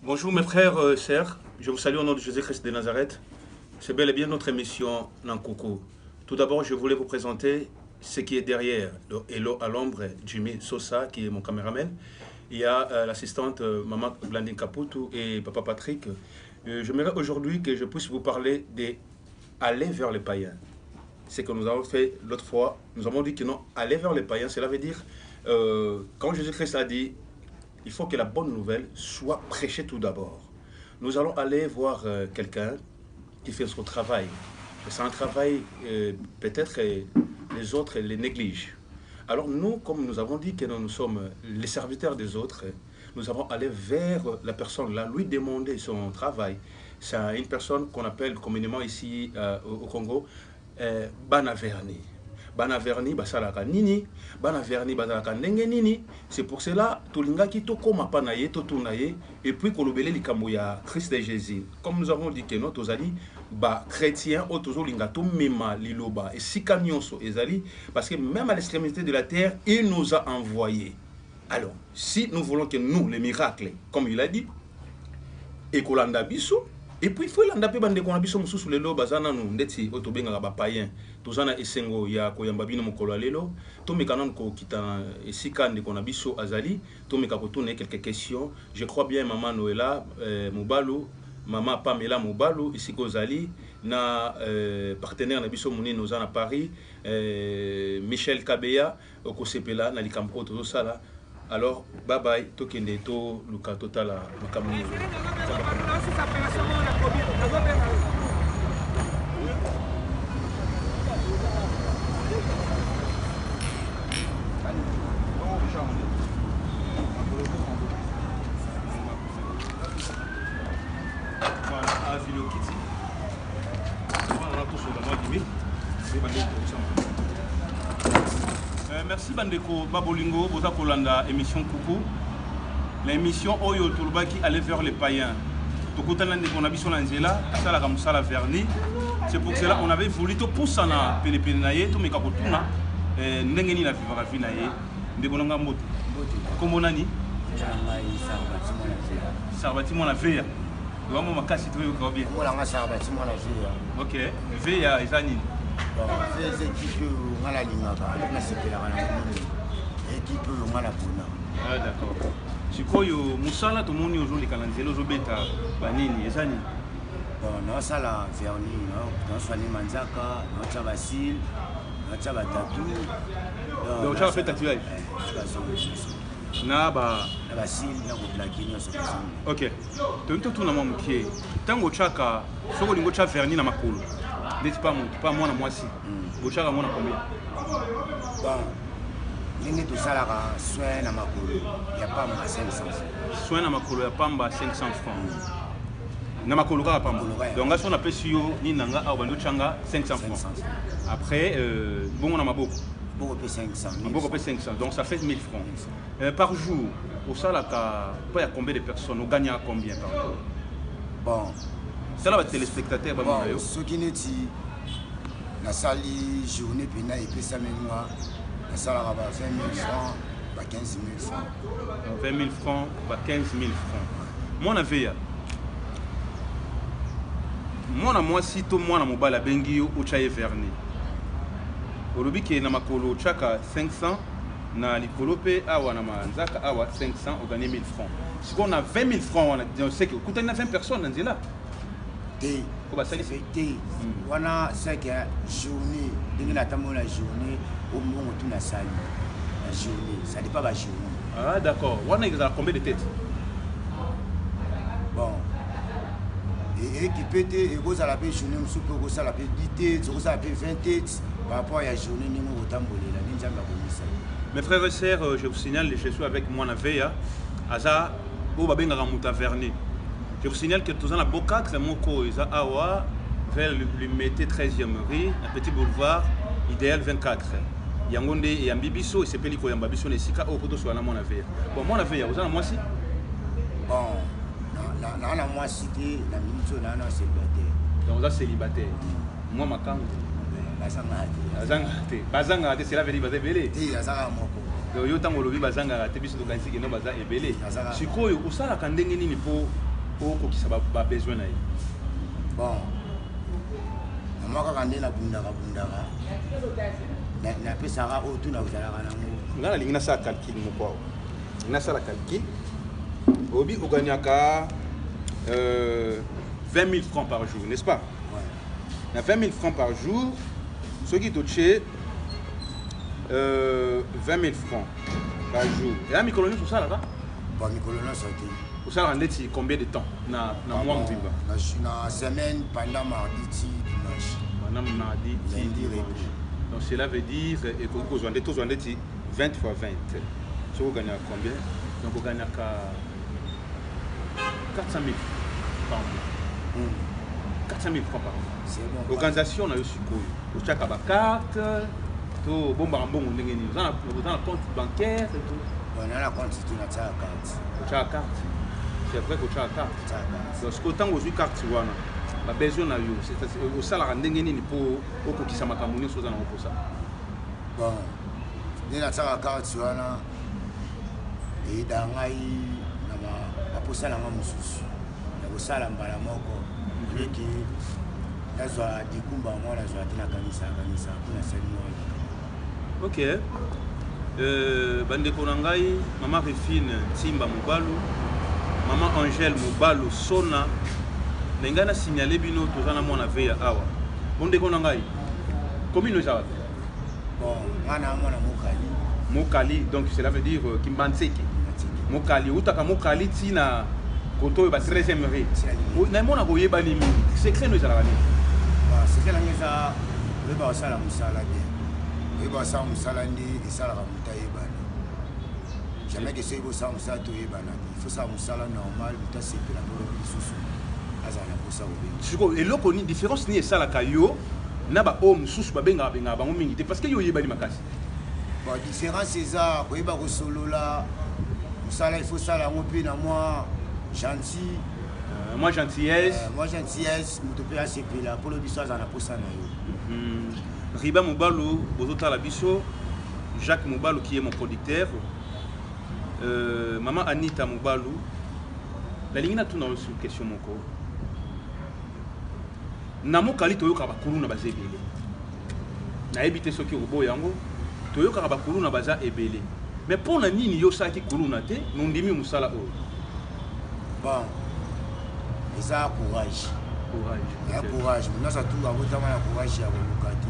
Bonjour mes frères et sœurs, je vous salue au nom de Jésus-Christ de Nazareth. C'est bel et bien notre émission Nankoukou. Tout d'abord, je voulais vous présenter ce qui est derrière Hello à l'ombre, Jimmy Sosa, qui est mon caméraman. Il y a l'assistante Maman Blandine Caputu et Papa Patrick. J'aimerais aujourd'hui que je puisse vous parler d'aller vers les païens. C'est ce que nous avons fait l'autre fois. Nous avons dit que non, aller vers les païens, cela veut dire, quand Jésus-Christ a dit, il faut que la bonne nouvelle soit prêchée tout d'abord. Nous allons aller voir quelqu'un qui fait son travail. C'est un travail, peut-être les autres les négligent. Alors nous, comme nous avons dit que nous sommes les serviteurs des autres, nous allons aller vers la personne là, lui demander son travail. C'est une personne qu'on appelle communément ici au Congo, Banaverni. Banaverni basalaka nini, Banaverni basalaka ndenge nini. C'est pour cela tolinga ki to koma pa na ye to tuna ye et puis kolobele likambo ya Christ de Jésus. Comme nous avons dit que non tozali ba chrétien o tozo linga to mema liloba et sika nyonso ezali parce que même à l'extrémité de la terre il nous a envoyé. Alors, si nous voulons que nous les miracles comme il a dit et kolanda biso. Et puis il faut landa pe bande kona biso mususu lelo bazana nu ndeti otobenga ba païen tozana esengo ya koyamba bino mokolo lelo to mekanon ko kita esika nde kona biso azali to meka ko tourner quelques questions. Je crois bien maman Noëlla Mobalo, maman Pamela Mobalo ici kozali na partenaire na biso munene ozana Paris, Michel Kabeya ko sepela na likambo to sala. Alors, bye bye, tokende to luka totala makamuni. Merci Bandeko Babolingo, Boza Kolanda, émission Coucou. L'émission Oyo Toulbaki aller vers les païens. Tokotanande qu'on a vu sur l'Angela, ça la Ramsala Verni. C'est pour cela qu'on avait voulu tout pousser na Pénépenaye, tout Mekapotuna, Nengeni la Vivara Vinaye, de Bonanga Moto. Comment nani Sarbati mon veille. Doit mon makasi tout au bien. Voilà, Sarbati mon veille. Ok, veille à Izani. Ces équipes ont la ligne, équipe ont la bonne. Ah d'accord. Si quoi Moussala tout le monde aujourd'hui quand on est bêta banini ezani. Bon, non ça la verni, non soigner Manzaka, non ça Vasile, non ça Batatu. Donc tu as fait tatouage. Na ba Vasile na ko plaquer no so. OK. Donc tout na mon pied. Tango chaka soko lingo cha verni na makolo. N'est-ce pas moi moi si. Bochaka moi na combien? Bon. Nini tout ça là soin na makolo. Il y a pas 500. Soin na makolo ya pamba 500 francs. Na makolo ka pamba. Donc on appelle sio ni nanga a bando changa 500 francs. Après bon on a maboko. Beaucoup peu 500. Beaucoup peu 500. Donc ça fait 1000 francs. Par jour, au salaka, pas à combien de personnes, on gagne à combien par jour? Bon. C'est là les téléspectateurs. Bon, ce qui n'est pas la salle journée pénale et puis ça même moi, la salle va 20 000 francs, 15 000 francs. 20 000 francs, 15 000 francs. Moi, on avait. Moi, si tout le monde a mon bal à Bengi ou Tchaye Verni. Au lobby qui est dans ma colo, chaka 500, na likolope awa na manzaka awa 500, on gagne 1000 francs. Si on a 20 000 francs, on sait que quand on a 20 personnes, on dit là. On a 5 journées, la journée, au moment où on a salle. La journée, ça n'est pas la journée. Ah d'accord. On a combien de têtes? Bon. Et qui peut être, vous allez la journée, vous allez la 10 têtes, vous allez 20 têtes. Par rapport à la journée, nous avons mes frères et sœurs, je vous signale, je suis avec moi à Veya, Aza, au Babenga Ramuta Verni. Je vous signale que tous en la Boka, c'est mon co, Awa, vers le mété 13e rue, un petit boulevard, idéal 24. Yangonde et Ambibiso, et c'est Pélico Yambabiso, et Sika, au Koto soit à mon Veya. Bon, moi, Veya, vous en avez moi aussi? Bon, là, on a moi cité, la minute, là, on a célibataire. Donc, on a célibataire. Moi, ma cam. Bazanga, c'est la vérité, bazébélé. Yo tango lobi bazanga te biso dokanisi keno baza ebele. Sikoyo osala kandenge nini po oko qui ça va besoin na bon moi quand on est na bundaka na pesara autour na uzalaka nango ngana lingina sa calcul mo kwa ngina sa la calcul obi oganyaka 20 000 francs par jour, n'est-ce pas? Ouais. Il y a 20 000 francs par jour. Ceux qui touchent 20 000 francs par jour. Et là, Mikoloni, tout ça là-bas? Bon, Mikoloni, ça a été. Vous savez, combien de temps? Dans mois, on vit dans la semaine, pendant mardi, dimanche. Pendant mardi, dimanche. Donc cela veut dire que vous avez 20 fois 20. Si vous gagnez combien? Donc vous gagnez 400 000 par mois. 400 000 francs par mois. C'est bon. L'organisation, on a eu ce coup. Vous avez une carte, vous avez un compte bancaire. On a la compte, c'est une carte. Vous avez une carte. C'est vrai que vous avez une carte. Parce que tant que vous avez une carte, vous avez besoin de vous. Vous avez besoin pour que ça m'a communiqué sur ça. Bon, vous avez une carte. Et dans la posa la mususu na kosala mbala moko leki nazwa dikumba moi nazwa tina kanisa kuna sema OK bandeko na ngai mama Refine Timba Mubalu mama Angèle Mubalu Sona nenga na signaler bino tozana mona veya awa bondeko na ngai commune ça bon ngana mona Mokali donc cela veut dire Kimbanseki Mokali utaka Mokali tina koto ba 13e rue na mona koyeba ni secret no zala ni ba secret na ngeza leba sala musala bien leba sala musala ndi isala ka mutayeba jamais que c'est ça musala to yeba na il faut ça musala normal buta c'est la molo bisusu azana ko sa obe siko eloko ni différence ni esala kayo na ba o mususu ba benga bango mingi te parce que yo yeba ni makasi ba différence c'est ça koyeba ko solola musala il faut ça la ngopi na moi gentil moi gentillesse mutopé ACP là pour le biso azana posa na yo Riba Mubalu bozota la biso Jacques Mubalu qui est mon producteur maman Anita Mubalu la ligne na tuna sur question moko na mokali toyoka bakulu na bazebele na ebité soki robo yango toyoka bakulu na baza ebele mais pour na nini yo saki kuluna te nondimi musala o bon ça courage courage nous ça tout abota na courage ya kolukati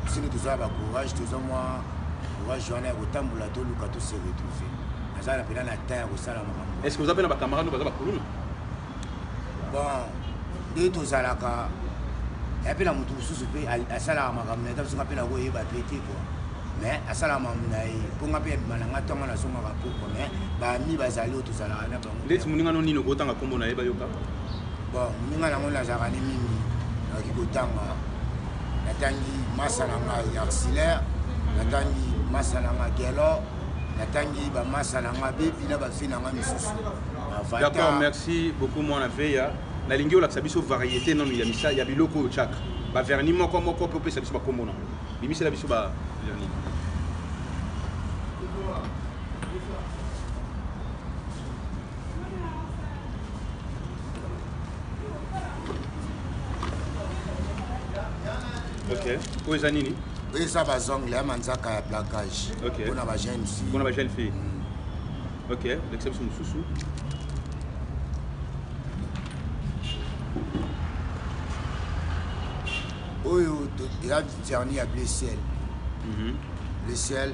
sino tout ça ba courage tout ça moi courage joana ko tambula to lukato se retrouver azala pena na terre ko sala makambo est-ce que vous avez na camarade baza bakuluna bon de to zalaka et puis la mutu susu pe asala makambo na tabuka pe na ko yeba pété quoi mais asala mamnaï pour ngape mananga tonga na songa ka poko mais ba mi bazali to zala na bango leti muninga no nino kotanga kombo na yeba yoka bon muninga na ngona zaka ni mimi na kikotanga natangi masala nga auxiliaire natangi masala nga gelo natangi ba masala nga bebi na ba fina nga misusu d'accord merci beaucoup mon aveya na lingi ola sabiso variété non ya misa ya biloko chaka ba verni moko pe sabiso ba kombo na bimisi la biso ba verni OK. Où est Zanini? Oui, ça va zong, là, manzaka ya plaquage. OK. On a ba jeune fille. On a ba jeune fille. OK, l'exception de Soussou. Oui, il a dernier à blessé. Le ciel,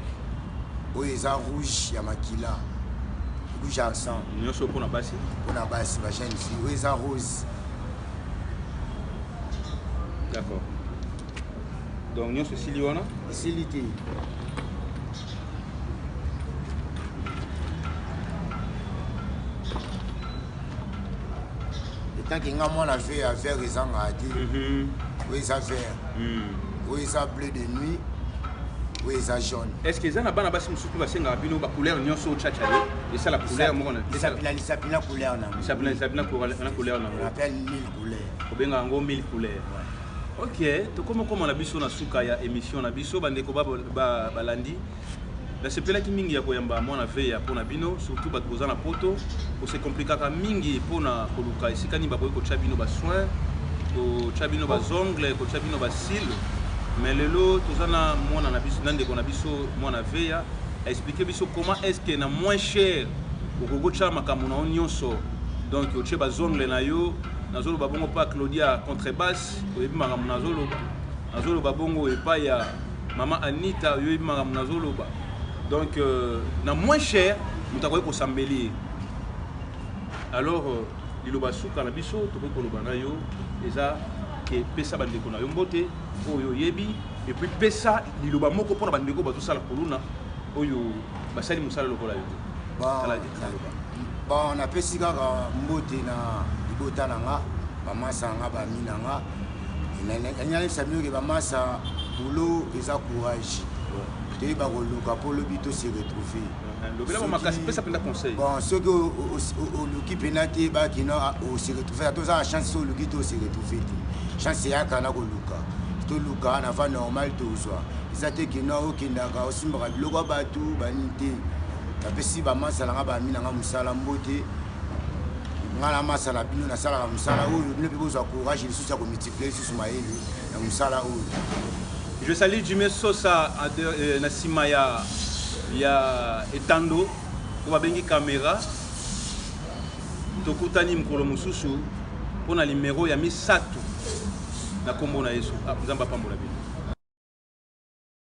oui, il a rouge, il y a maquila. Rouge accent. Nous sommes pour la basse. Pour la basse, ma jeune fille. Oui, il a rose. D'accord. Donc, nous sommes Siliwana. Silité. Et tant qu'il y a un affaire à faire, ils ont dit. Oui, ça vert. Oui, ça bleu de nuit. Oui, ça jaune. Est-ce que ça n'a pas de couleur et ça la couleur il s'appelle la couleur. Il s'appelle la couleur. On appelle 1000 couleurs. On 1000 couleurs. OK, to comment on a biso na suka ya émission na biso bandeko ba balandi La sepela qui mingi ya koyamba mwana veya pona bino surtout bat bozana poto ko se compliquer mingi pona koluka esika ni bakoy ko chabino ba soin ko chabino ba ongle ko chabino ba cils mais lelo tozana mwana na biso nande ko na biso mwana veya expliquer biso comment est-ce que na moins cher ko go chama kamuna nyonso donc o cheba ongle na yo nazolo babongo pa Claudia contrebasse ko yebi makamu nazolo babongo epa ya Maman Anita yo yebi makamu nazolo ba donc na moins cher mutakoy ko sambeli alors liloba suka na biso to ko loba na yo eza ke pesa bandeko na yo mbote oyo yebi et puis pesa liloba moko pona bandeko ba to sala koluna oyo basali musala lokola yo bon na pesi kaka mbote na libota nanga bamasa nga baminanga nyale samio ke bamasa boulot eza courage te ba koluka po lobi to se retrouver lobela makasi pesa penda conseil bon ce que au luki penate ba kino au se retrouver to za chance au luki to se retrouver chance ya kana koluka to luka na va normal to soi izate kino o kindaka o simba biloko batu banite tapesi ba masala nga ba minanga musala mbote ngala masala bino na sala musala oyo bino pe za courage lisusu ya ko multiplier sur maeli na musala oyo. Je salue Jimé Sosa na sima ya etando ko babengi caméra tokutani mkolo mususu pona numéro ya misatu na kombo na Yesu nzamba pambola bino.